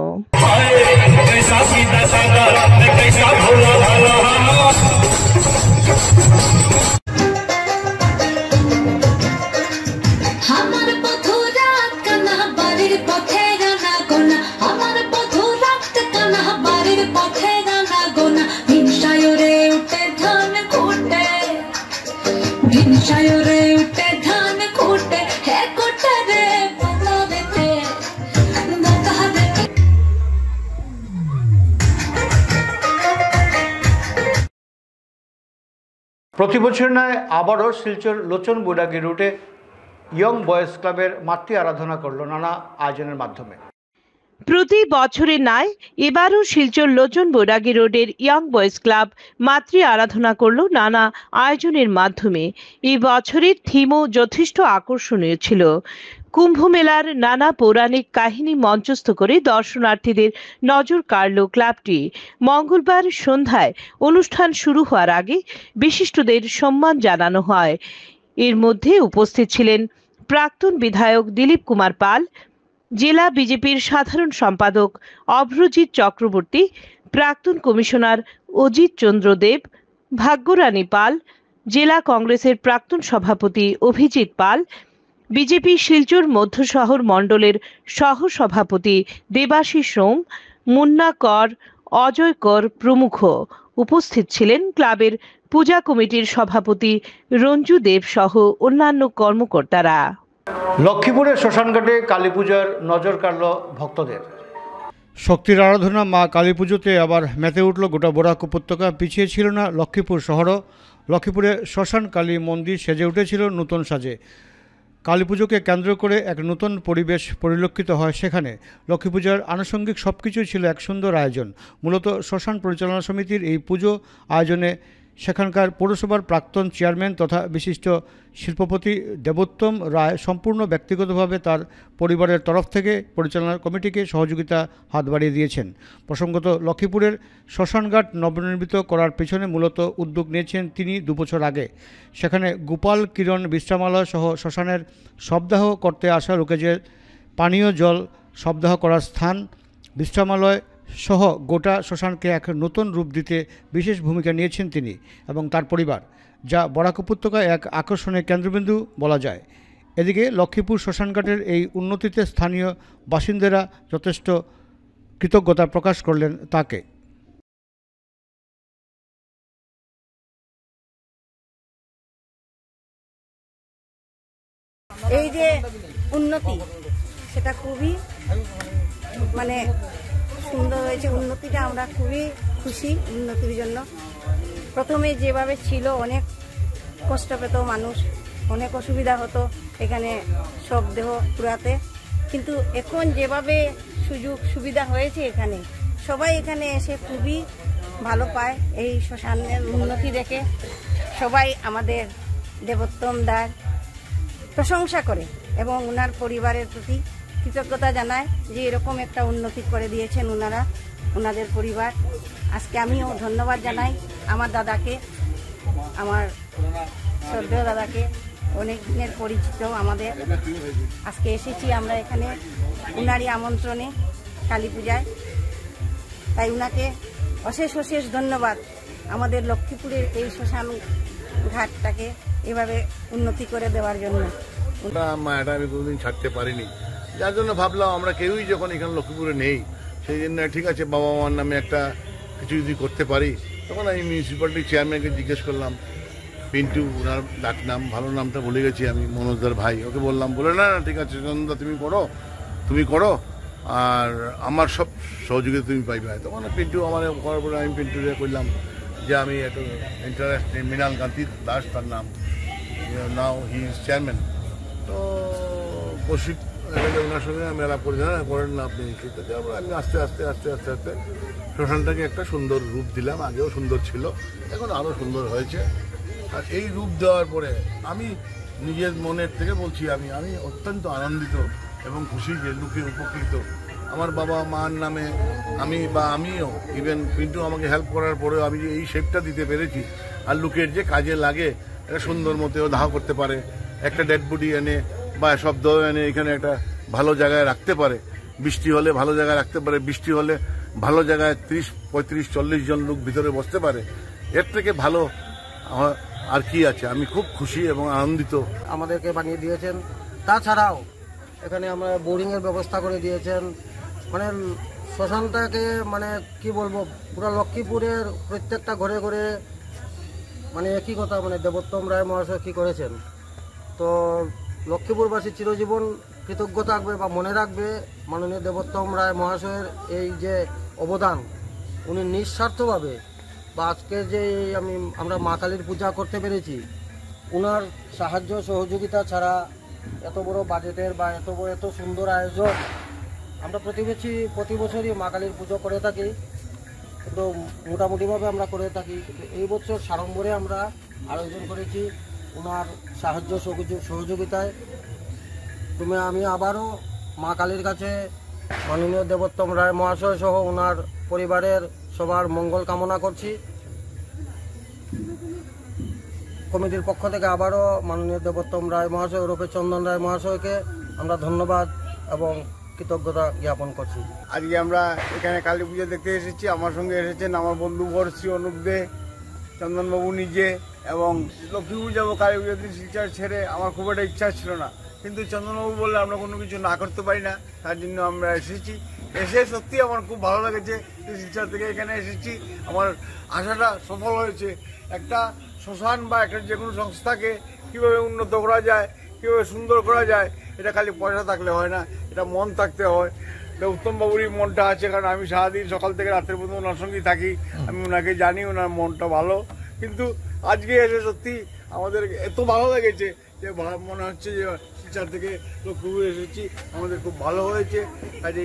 প্রতি বছর নয় আবারও শিলচর লোচন বৈরাগী রুটে ইয়ং বয়েজ ক্লাবের মাতৃ আরাধনা করল নানা আয়োজনের মাধ্যমে। প্রতি বছরের ন্যায় এবারও শিলচর লোচন বৈরাগী রোডের ইয়াং বয়েজ ক্লাব মাতৃ আরাধনা করল নানা আয়োজনের মাধ্যমে। এই বছরের থিমও যথেষ্ট আকর্ষণীয় ছিল। কুম্ভ মেলার নানা পৌরাণিক কাহিনী মঞ্চস্থ করে দর্শনার্থীদের নজর কাড়ল ক্লাবটি। মঙ্গলবার সন্ধ্যায় অনুষ্ঠান শুরু হওয়ার আগে বিশিষ্টদের সম্মান জানানো হয়। এর মধ্যে উপস্থিত ছিলেন প্রাক্তন বিধায়ক দিলীপ কুমার পাল, জেলা বিজেপির সাধারণ সম্পাদক অভ্রজিৎ চক্রবর্তী, প্রাক্তন কমিশনার অজিত চন্দ্র দেব, ভাগ্যরানী পাল, জেলা কংগ্রেসের প্রাক্তন সভাপতি অভিজিৎ পাল, বিজেপি শিলচর মধ্য শহর মণ্ডলের সহ সভাপতি দেবাশিস সোম, মুন্না কর, অজয় কর প্রমুখ। উপস্থিত ছিলেন ক্লাবের পূজা কমিটির সভাপতি রঞ্জু দেব সহ অন্যান্য কর্মকর্তারা। লক্ষ্মীপুরের শ্মশানঘাটে কালী পূজার নজর কাড়ল ভক্তদের। শক্তির আরাধনা মা কালী পুজোতে আবার মেতে উঠল গোটা বরাক উপত্যকা। পিছিয়ে ছিল না লক্ষ্মীপুর শহরও। লক্ষ্মীপুরে শ্মশান কালী মন্দির সেজে উঠেছিল নতুন সাজে। কালী পুজোকে কেন্দ্র করে এক নতুন পরিবেশ পরিলক্ষিত হয় সেখানে। লক্ষ্মী পূজার আনুষঙ্গিক সব কিছুই ছিল এক সুন্দর আয়োজন। মূলত শ্মশান পরিচালনা সমিতির এই পুজো আয়োজনে সেখানকার পৌরসভার প্রাক্তন চেয়ারম্যান তথা বিশিষ্ট শিল্পপতি দেবোত্তম রায় সম্পূর্ণ ব্যক্তিগতভাবে তার পরিবারের তরফ থেকে পরিচালনা কমিটিকে সহযোগিতা হাত বাড়িয়ে দিয়েছেন। প্রসঙ্গত, লক্ষ্মীপুরের শ্মশানঘাট নবনির্মিত করার পেছনে মূলত উদ্যোগ নিয়েছেন তিনি 2 বছর আগে। সেখানে গোপাল কিরণ বিশ্রামালয় সহ শ্মশানের শবদাহ করতে আসা লোকেদের পানীয় জল, শবদাহ করার স্থান, বিশ্রামালয় সহ গোটা শ্মশানকে এক নতুন রূপ দিতে বিশেষ ভূমিকা নিয়েছেন তিনি এবং তার পরিবার, যা বরাক উপত্যকায় এক আকর্ষণের কেন্দ্রবিন্দু বলা যায়। এদিকে লক্ষ্মীপুর শ্মশানঘাটের এই উন্নতিতে স্থানীয় বাসিন্দারা যথেষ্ট কৃতজ্ঞতা প্রকাশ করলেন তাকে। এই যে উন্নতি, সেটা খুবই মানে সুন্দর হয়েছে। উন্নতিটা আমরা খুবই খুশি উন্নতির জন্য। প্রথমে যেভাবে ছিল অনেক কষ্ট পেত মানুষ, অনেক অসুবিধা হতো এখানে সব দেহ পুরাতে, কিন্তু এখন যেভাবে সুযোগ সুবিধা হয়েছে এখানে সবাই এখানে এসে খুবই ভালো পায়। এই শ্মশানের উন্নতি দেখে সবাই আমাদের দেবোত্তম দার প্রশংসা করে এবং ওনার পরিবারের প্রতি কৃতজ্ঞতা জানায় যে এরকম একটা উন্নতি করে দিয়েছেন ওনারা, ওনাদের পরিবার। আজকে আমিও ধন্যবাদ জানাই আমার দাদাকে, আমার শ্রদ্ধেয় দাদাকে, অনেক দিনের পরিচিত আমাদের। আজকে এসেছি আমরা এখানে উনারই আমন্ত্রণে কালী পূজায়, তাই উনাকে অশেষ অশেষ ধন্যবাদ আমাদের লক্ষ্মীপুরের এই শ্মশান ঘাটটাকে এভাবে উন্নতি করে দেওয়ার জন্য। এটা আমি কোনোদিন ছাড়তে পারিনি, যার জন্য ভাবলাম আমরা কেউই যখন এখানে লক্ষ্মীপুরে নেই, সেই জন্য ঠিক আছে বাবা মার নামে একটা কিছু যদি করতে পারি। তখন আমি মিউনিসিপ্যালিটির চেয়ারম্যানকে জিজ্ঞেস করলাম, পিন্টু ওনার ডাক নাম, ভালো নামটা ভুলে গেছি আমি, মনোজদার ভাই, ওকে বললাম, বলে না ঠিক আছে চন্দা তুমি করো আর আমার সব সহযোগিতা তুমি পাইবে। তখন পিন্টু আমার করার পরে আমি পিন্টুরে করলাম যে আমি একটু ইন্টারেস্ট মৃণাল কান্তি দাস তার নাম, নাও হি ইজ চেয়ারম্যান। তো কৌশিক ওনার সঙ্গে আমি আলাপ করেছি, হ্যাঁ করেন না আপনি। আমি আস্তে আস্তে আস্তে আস্তে আস্তে শ্মশানটাকে একটা সুন্দর রূপ দিলাম। আগেও সুন্দর ছিল, এখন আরও সুন্দর হয়েছে। আর এই রূপ দেওয়ার পরে আমি নিজের মনের থেকে বলছি, আমি অত্যন্ত আনন্দিত এবং খুশি যে লোকে উপকৃত। আমার বাবা মার নামে আমিও ইভেন পিন্টু আমাকে হেল্প করার পরেও আমি যে এই শেপটা দিতে পেরেছি, আর লোকের যে কাজে লাগে একটা সুন্দর মতেও দাহ করতে পারে, একটা ডেড বডি এনে বা শব্দ এনে এখানে একটা ভালো জায়গায় রাখতে পারে, বৃষ্টি হলে ভালো জায়গায় রাখতে পারে, বৃষ্টি হলে ভালো জায়গায় 30, 35, 40 জন লোক ভিতরে বসতে পারে। এর থেকে ভালো আর কি আছে। আমি খুব খুশি এবং আনন্দিত। আমাদেরকে বানিয়ে দিয়েছেন, তাছাড়াও এখানে আমরা বোরিংয়ের ব্যবস্থা করে দিয়েছেন। মানে শ্মশানটাকে মানে কি বলবো, পুরো লক্ষ্মীপুরের প্রত্যেকটা ঘরে ঘরে মানে একই কথা, মানে দেবোত্তম রায় মহাশয় কী করেছেন। তো লক্ষ্মীপুরবাসী চিরজীবন কৃতজ্ঞ থাকবে বা মনে রাখবে মাননীয় দেবোত্তম রায় মহাশয়ের এই যে অবদান। উনি নিঃস্বার্থভাবে বা আজকে যে আমরা মা কালীর পূজা করতে পেরেছি, ওনার সাহায্য সহযোগিতা ছাড়া এত বড় বাজেটের বা এত সুন্দর আয়োজন আমরা প্রতি বছরই মা কালীর পুজো করে থাকি, কিন্তু মোটামুটিভাবে আমরা করে থাকি। কিন্তু এই বছর সাড়ম্বরে আমরা আয়োজন করেছি ওনার সাহায্য সহযোগিতায়। আমি আবারও মা কালীর কাছে মাননীয় দেবোত্তম রায় মহাশয় সহ ওনার পরিবারের সবার মঙ্গল কামনা করছি। কমিটির পক্ষ থেকে আবারও মাননীয় দেবোত্তম রায় মহাশয় ওরফে চন্দন রায় মহাশয়কে আমরা ধন্যবাদ এবং কৃতজ্ঞতা জ্ঞাপন করছি। আজকে আমরা এখানে কালী পুজো দেখতে এসেছি। আমার সঙ্গে এসেছেন আমার বন্ধু বর্ষী অনুপ দে, চন্দনবাবু নিজে, এবং লক্ষ্মীপুর যাবো কালী পুজো দিন শিলচর ছেড়ে আমার খুব একটা ইচ্ছা ছিল না, কিন্তু চন্দনবাবু বললে আমরা কোনো কিছু না করতে পারি না, তার জন্য আমরা এসেছি। এসে সত্যি আমার খুব ভালো লেগেছে যে শিলচর থেকে এখানে এসেছি, আমার আশাটা সফল হয়েছে। একটা শ্মশান বা একটা যে কোনো সংস্থাকে কীভাবে উন্নত করা যায়, কীভাবে সুন্দর করা যায়, এটা খালি পয়সা থাকলে হয় না, এটা মন থাকতে হয়। উত্তমবাবুরই মনটা আছে, কারণ আমি সারাদিন সকাল থেকে রাত্রের পর্যন্ত ওনার সঙ্গেই থাকি, আমি ওনাকে জানি, ওনার মনটা ভালো। কিন্তু আজকে এসে সত্যি আমাদের এত ভালো লেগেছে যে মনে হচ্ছে যে শিলচর থেকে লক্ষ্মীপুর এসেছি, আমাদের খুব ভালো হয়েছে। কাজে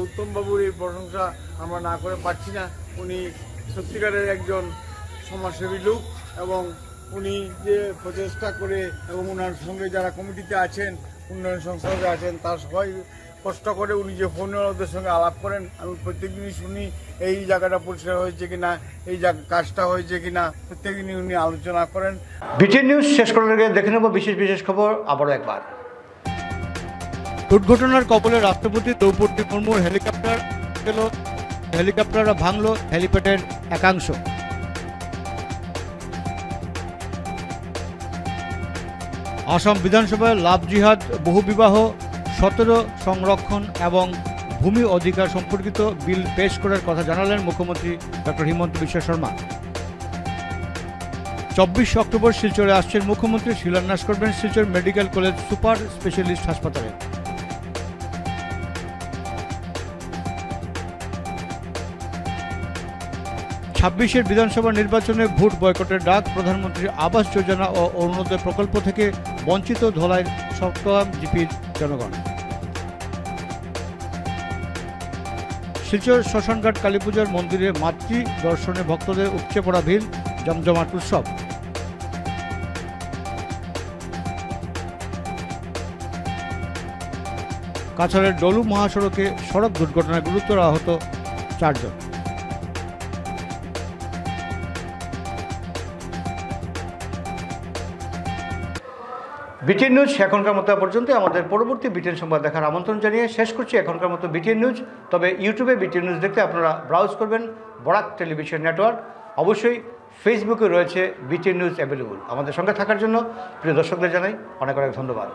উত্তমবাবুর এই প্রশংসা আমরা না করে পারছি না। উনি সত্যিকারের একজন সমাজসেবী লোক, এবং উনি যে প্রচেষ্টা করে এবং ওনার সঙ্গে যারা কমিটিতে আছেন, উন্নয়ন সংস্থাতে আছেন, তার সবাই কষ্ট করে উনি যে ফোনে ওদের সঙ্গে আলাপ করেন, আমি প্রত্যেকদিনই শুনি এই জায়গাটা পরিষ্কার হয়েছে কিনা, এই কাজটা হয়েছে কিনা, প্রত্যেকদিনই উনি আলোচনা করেন। বিটিএন নিউজ শেষ করার আগে দেখে নেব বিশেষ খবর আবারও একবার। দুর্ঘটনার কবলে রাষ্ট্রপতি দ্রৌপদী মুর্মুর হেলিকপ্টার ভাঙল হেলিপ্যাডের একাংশ। আসাম বিধানসভায় লাভ জিহাদ, বহুবিবাহ, 17 সংরক্ষণ এবং ভূমি অধিকার সম্পর্কিত বিল পেশ করার কথা জানালেন মুখ্যমন্ত্রী ডক্টর হিমন্ত বিশ্ব শর্মা। 24 অক্টোবর শিলচরে আসছেন মুখ্যমন্ত্রী, শিলান্যাস করবেন Silchar medical college super specialist হাসপাতালে। ছাব্বিশের বিধানসভা নির্বাচনে ভোট বয়কটের ডাক, প্রধানমন্ত্রী আবাস যোজনা ও অরুণোদয় প্রকল্প থেকে বঞ্চিত ধলাইয়ের চট্টগ্রাম জিপির জনগণ। শিলচর শ্মশানঘাট কালীপুজোর মন্দিরে মাতৃ দর্শনে ভক্তদের উপচে পড়া ভিড়, জমজমাট উৎসব। কাছাড়ের ডলু মহাসড়কে সড়ক দুর্ঘটনায় গুরুতর আহত 4 জন। বিটিএন নিউজ এখনকার মতো পর্যন্ত। আমাদের পরবর্তী বিটিএন সংবাদ দেখার আমন্ত্রণ জানিয়ে শেষ করছি এখনকার মতো বিটিএন নিউজ। তবে ইউটিউবে বিটিএন নিউজ দেখতে আপনারা ব্রাউজ করবেন বরাক টেলিভিশন নেটওয়ার্ক। অবশ্যই ফেসবুকে রয়েছে বিটিএন নিউজ অ্যাভেলেবল। আমাদের সঙ্গে থাকার জন্য প্রিয় দর্শকদের জানাই অনেক ধন্যবাদ।